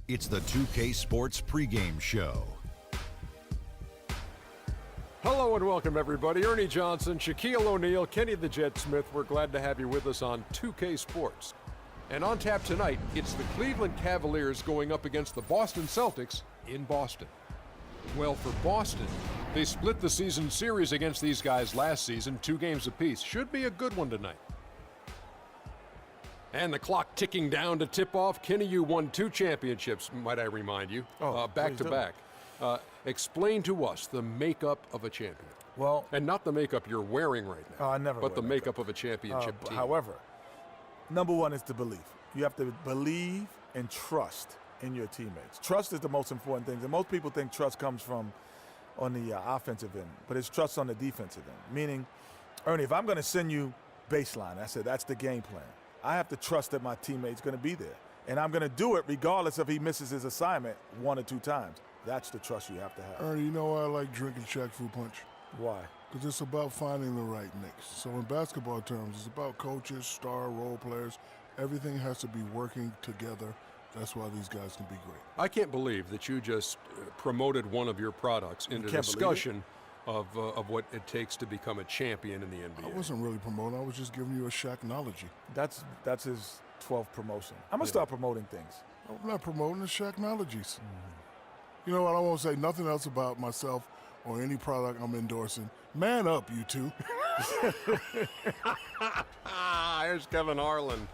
It's the 2K Sports pregame show. Hello and welcome, everybody. Ernie Johnson, Shaquille O'Neal, Kenny the Jet Smith. We're glad to have you with us on 2K Sports. And on tap tonight, it's the Cleveland Cavaliers going up against the Boston Celtics in Boston. Well, for Boston, they split the season series against these guys last season, 2 games apiece. Should be a good one tonight. And the clock ticking down to tip off. Kenny, you won 2 championships, might I remind you, back to back. Explain to us the makeup of a champion. Well, and not the makeup you're wearing right now. I never. But the makeup of a championship team. However, number one is the belief. You have to believe and trust in your teammates. Trust is the most important thing. And most people think trust comes from on the offensive end, but it's trust on the defensive end. Meaning, Ernie, if I'm going to send you baseline, I said that's the game plan. I have to trust that my teammate's going to be there. And I'm going to do it regardless if he misses his assignment 1 or 2 times. That's the trust you have to have. Ernie, you know why I like drinking Shaq Fu Punch? Why? Because it's about finding the right mix. So in basketball terms, it's about coaches, star role players. Everything has to be working together. That's why these guys can be great. I can't believe that you just promoted one of your products into discussion of what it takes to become a champion in the NBA. I wasn't really promoting. I was just giving you a Shaqnology. That's his 12th promotion. I'm going to start promoting things. I'm not promoting the Shaqnologies. You know what? I won't say nothing else about myself or any product I'm endorsing. Man up, you two. Here's Kevin Harlan.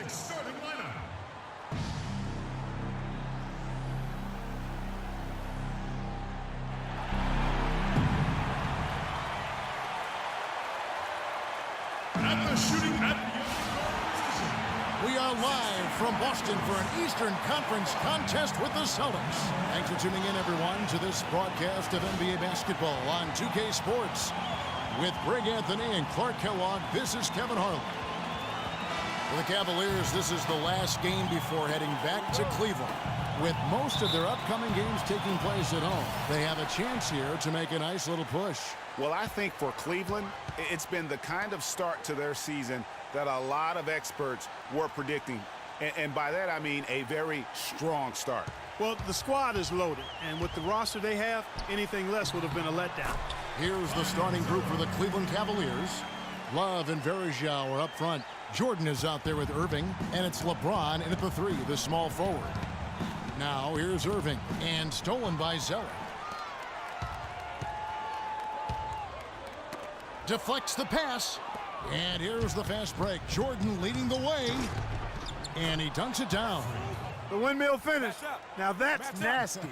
Starting lineup. At the shooting at the position. We are live from Boston for an Eastern Conference contest with the Celtics. Thanks for tuning in, everyone, to this broadcast of NBA basketball on 2K Sports. With Greg Anthony and Clark Kellogg, this is Kevin Harlan. For the Cavaliers, this is the last game before heading back to Cleveland. With most of their upcoming games taking place at home, they have a chance here to make a nice little push. Well, I think for Cleveland, it's been the kind of start to their season that a lot of experts were predicting. And by that, I mean a very strong start. Well, the squad is loaded, and with the roster they have, anything less would have been a letdown. Here's the starting group for the Cleveland Cavaliers. Love and Varejao are up front. Jordan is out there with Irving, and it's LeBron in at the 3, the small forward. Now here's Irving, and stolen by Zeller. Deflects the pass, and here's the fast break. Jordan leading the way, and he dunks it down. The windmill finish. Now that's nasty.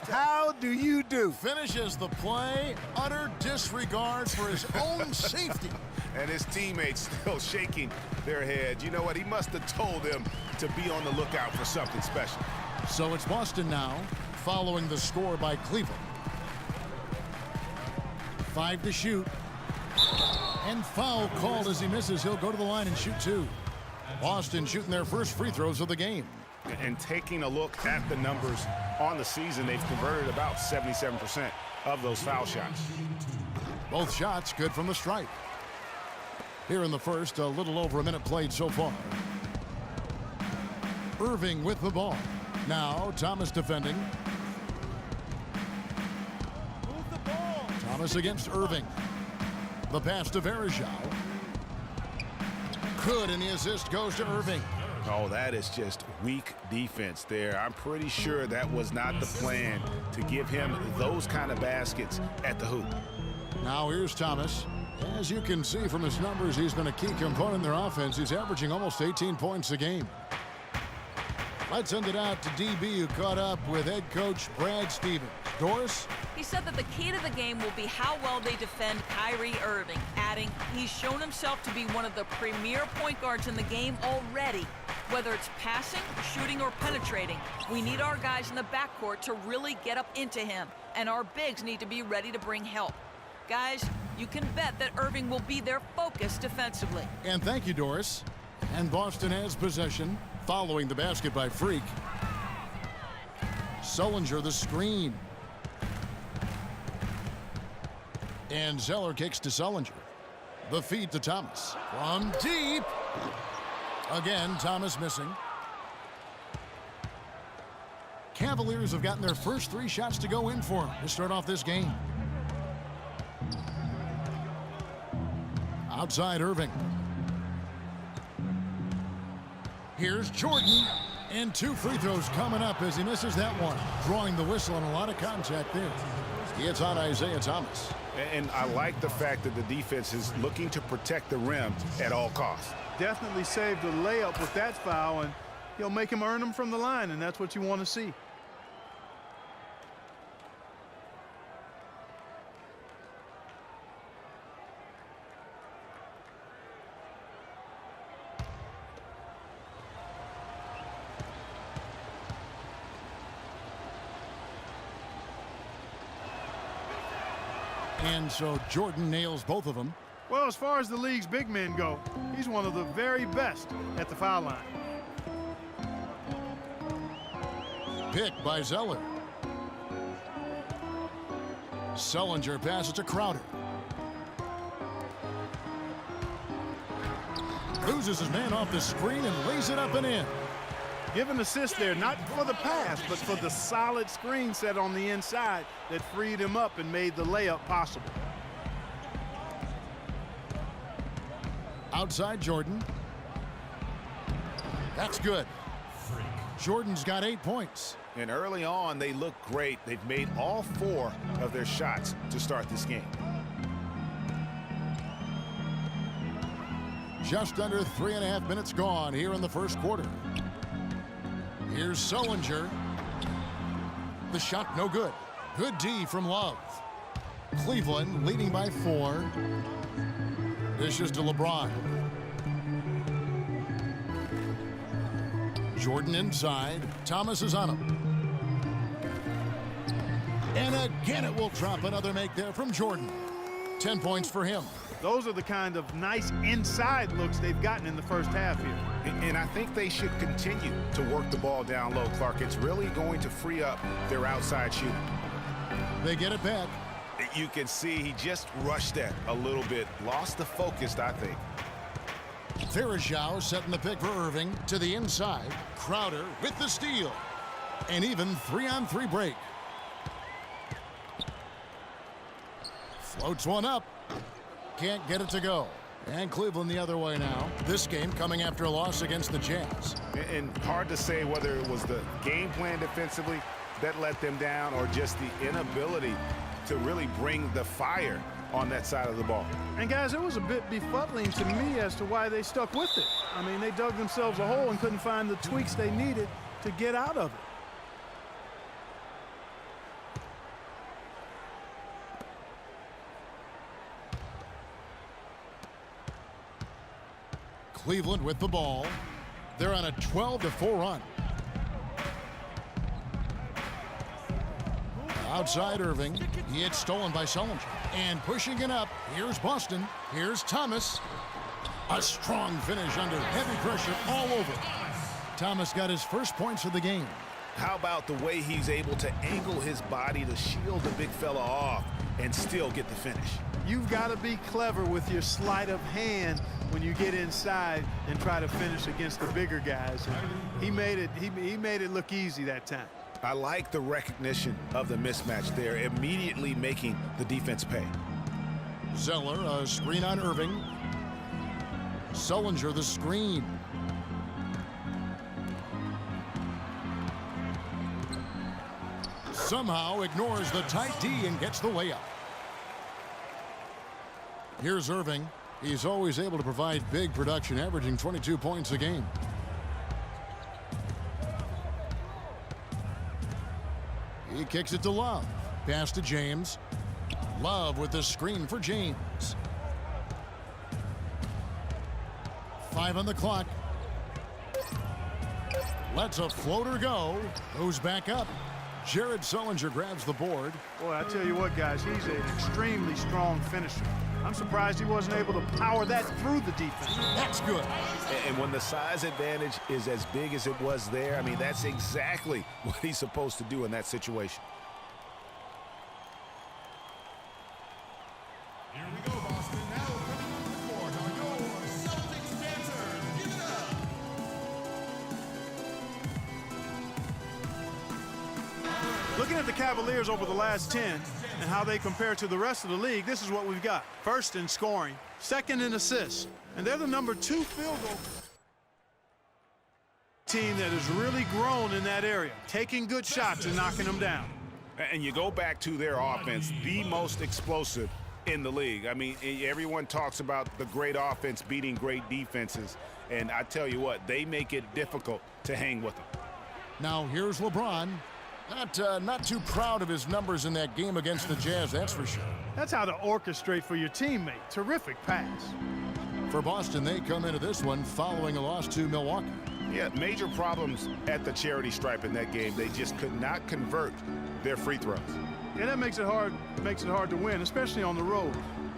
How do you do? Finishes the play, utter disregard for his own safety. And his teammates still shaking their heads. You know what? He must have told them to be on the lookout for something special. So it's Boston now, following the score by Cleveland. 5 to shoot. And foul called as he misses. He'll go to the line and shoot 2. Boston shooting their first free throws of the game. And taking a look at the numbers on the season, they've converted about 77% of those foul shots. Both shots good from the stripe. Here in the first, a little over a minute played so far. Irving with the ball. Now Thomas defending. Move the ball. Thomas against Irving. The pass to Varejao. Good, and the assist goes to Irving. Oh, that is just weak defense there. I'm pretty sure that was not the plan to give him those kind of baskets at the hoop. Now here's Thomas. As you can see from his numbers, he's been a key component in their offense. He's averaging almost 18 points a game. Let's send it out to DB, who caught up with head coach Brad Stevens. Doris? He said that the key to the game will be how well they defend Kyrie Irving, adding, he's shown himself to be one of the premier point guards in the game already. Whether it's passing, shooting, or penetrating, we need our guys in the backcourt to really get up into him, and our bigs need to be ready to bring help. Guys, you can bet that Irving will be their focus defensively. And thank you, Doris. And Boston has possession following the basket by Freak. Sullinger the screen. And Zeller kicks to Sullinger. The feed to Thomas. From deep. Again, Thomas missing. Cavaliers have gotten their first 3 shots to go in for them to start off this game. Outside Irving. Here's Jordan. And 2 free throws coming up as he misses that one. Drawing the whistle and a lot of contact there. It's on Isaiah Thomas. And I like the fact that the defense is looking to protect the rim at all costs. Definitely saved a layup with that foul, and he'll make him earn them from the line, and that's what you want to see. And so Jordan nails both of them. Well, as far as the league's big men go, he's one of the very best at the foul line. Picked by Zeller. Sullinger passes to Crowder. Loses his man off the screen and lays it up and in. Give an assist there, not for the pass, but for the solid screen set on the inside that freed him up and made the layup possible. Outside Jordan. That's good. Jordan's got 8 points. And early on, they look great. They've made all 4 of their shots to start this game. Just under 3.5 minutes gone here in the first quarter. Here's Sullinger. The shot no good. Good D from Love. Cleveland leading by 4. Dishes to LeBron. Jordan inside. Thomas is on him. And again it will drop. Another make there from Jordan. 10 points for him. Those are the kind of nice inside looks they've gotten in the first half here. And I think they should continue to work the ball down low, Clark. It's really going to free up their outside shooting. They get it back. You can see he just rushed that a little bit. Lost the focus, I think. Farajao setting the pick for Irving to the inside. Crowder with the steal. An even 3-on-3 break. Floats one up. Can't get it to go. And Cleveland the other way now. This game coming after a loss against the Jazz. And hard to say whether it was the game plan defensively that let them down or just the inability to really bring the fire on that side of the ball. And guys, it was a bit befuddling to me as to why they stuck with it. I mean, they dug themselves a hole and couldn't find the tweaks they needed to get out of it. Cleveland with the ball. They're on a 12-4 run. Outside Irving. It's stolen by Sullinger. And pushing it up. Here's Boston. Here's Thomas. A strong finish under heavy pressure all over. Thomas got his first points of the game. How about the way he's able to angle his body to shield the big fella off and still get the finish? You've got to be clever with your sleight of hand when you get inside and try to finish against the bigger guys. And he made it look easy that time. I like the recognition of the mismatch there, immediately making the defense pay. Zeller, a screen on Irving. Sullinger, the screen. Somehow ignores the tight D and gets the layup. Here's Irving. He's always able to provide big production, averaging 22 points a game. He kicks it to Love. Pass to James. Love with the screen for James. 5 on the clock. Lets a floater go. Goes back up. Jared Sullinger grabs the board. Boy, I tell you what, guys, he's an extremely strong finisher. I'm surprised he wasn't able to power that through the defense. That's good. And when the size advantage is as big as it was there, I mean, that's exactly what he's supposed to do in that situation. Here we go, Boston. Now coming on the court are your Celtics dancers. Give it up. Looking at the Cavaliers over the last 10 and how they compare to the rest of the league, this is what we've got. First in scoring, second in assists, and they're the #2 field goal team that has really grown in that area, taking good shots and knocking them down. And you go back to their offense, the most explosive in the league. I mean, everyone talks about the great offense beating great defenses, and I tell you what, they make it difficult to hang with them. Now here's LeBron. Not too proud of his numbers in that game against the Jazz, that's for sure. That's how to orchestrate for your teammate. Terrific pass. For Boston, they come into this one following a loss to Milwaukee. Yeah, major problems at the charity stripe in that game. They just could not convert their free throws. Yeah, that makes it hard to win, especially on the road.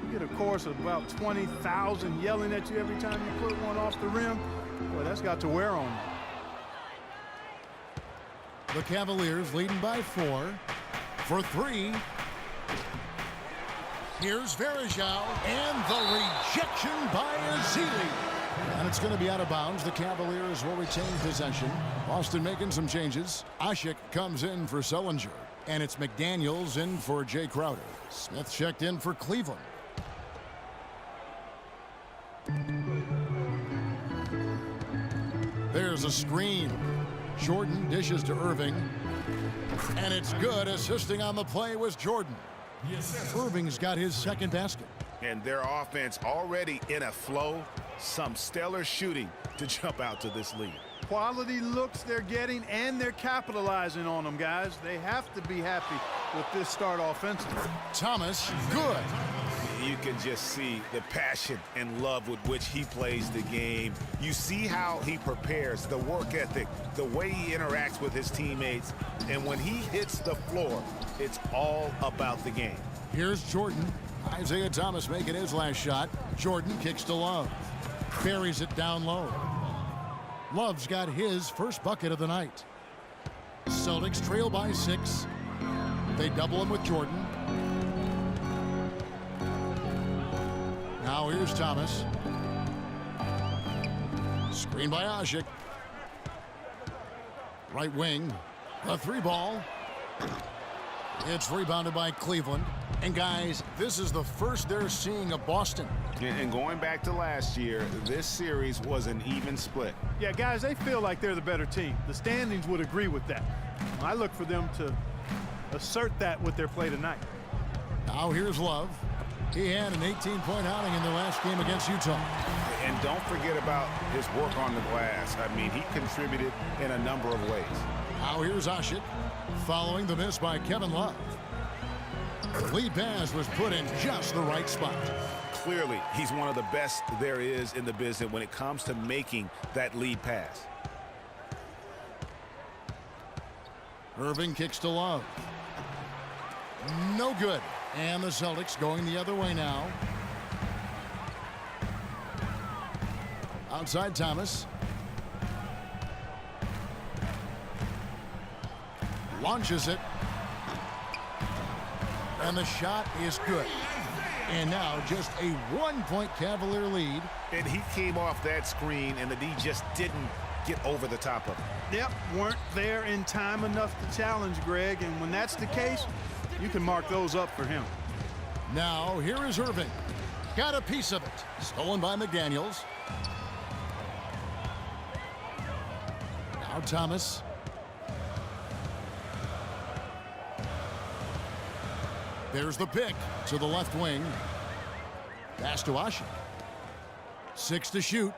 You get a chorus of about 20,000 yelling at you every time you put one off the rim. Boy, that's got to wear on you. The Cavaliers leading by 4 for 3. Here's Varejao, and the rejection by Ezeli. And it's going to be out of bounds. The Cavaliers will retain possession. Boston making some changes. Asik comes in for Sullinger, and it's McDaniels in for Jay Crowder. Smith checked in for Cleveland. There's a screen. Jordan dishes to Irving, and it's good. Assisting on the play was Jordan. Irving's got his second basket. And their offense already in a flow. Some stellar shooting to jump out to this lead. Quality looks they're getting, and they're capitalizing on them, guys. They have to be happy with this start offensively. Thomas, good. You can just see the passion and love with which he plays the game. You see how he prepares, the work ethic, the way he interacts with his teammates. And when he hits the floor, it's all about the game. Here's Jordan. Isaiah Thomas making his last shot. Jordan kicks to Love. Buries it down low. Love's got his first bucket of the night. Celtics trail by 6. They double him with Jordan. Now here's Thomas. Screen by Asik. Right wing. A 3 ball. It's rebounded by Cleveland. And guys, this is the first they're seeing of Boston. And going back to last year, this series was an even split. Yeah, guys, they feel like they're the better team. The standings would agree with that. I look for them to assert that with their play tonight. Now here's Love. He had an 18-point outing in the last game against Utah. And don't forget about his work on the glass. I mean, he contributed in a number of ways. Now here's Asik, following the miss by Kevin Love. The lead pass was put in just the right spot. Clearly, he's one of the best there is in the business when it comes to making that lead pass. Irving kicks to Love. No good. And the Celtics going the other way now. Outside Thomas. Launches it. And the shot is good. And now just a 1-point Cavalier lead. And he came off that screen, and the D just didn't get over the top of it. Yep, weren't there in time enough to challenge Greg, and when that's the case, you can mark those up for him. Now here is Irving. Got a piece of it. Stolen by McDaniels. Now Thomas. There's the pick to the left wing. Pass to Asik. 6 to shoot.